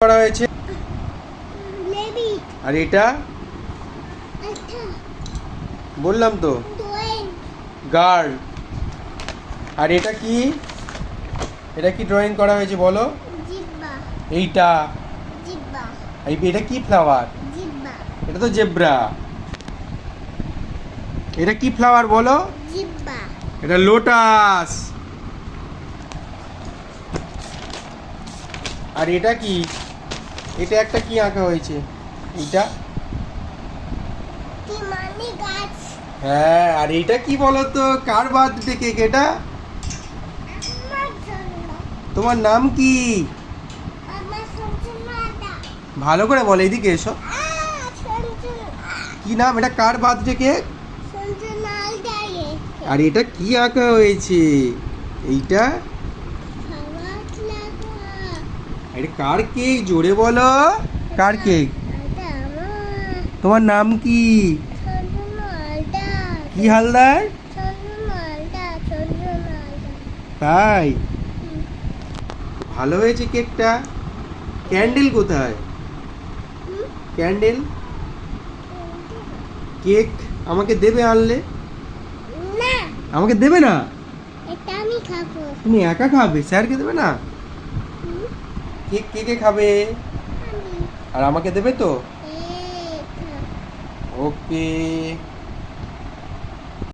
করা হয়েছে। আর এটা বললাম তো গার্ল। আর এটা কি ড্রয়িং করা হয়েছে বলো? এইটা এটা কি ফ্লাওয়ার? এটা তো জেব্রা। এটা কি ফ্লাওয়ার বলো? এটা লোটাস। আর এটা কি? এটা একটা কি আঁকা হয়েছে? এটা হ্যাঁ। আর এটা কি বলো তো? কার বার্থডে কেক এটা? তোমার নাম কি? ভালো করে বলো, এদিকে এসো। কি নাম? এটা কার বার্থডে কেক? আর এটা কি আঁকা হয়েছে? এইটা এটা কার কেক? জোরে বলো, কার কেক? তোমার নাম কি? কি হালদার? তাই? ভালো হয়েছে কেকটা। ক্যান্ডেল কোথায়? ক্যান্ডেল কেক আমাকে দেবে আনলে? আমাকে দেবে না? তুমি একা খাবে, স্যারকে দেবে না? কেক কে কে খাবে? আর আমাকে দেবে তো? ওকে।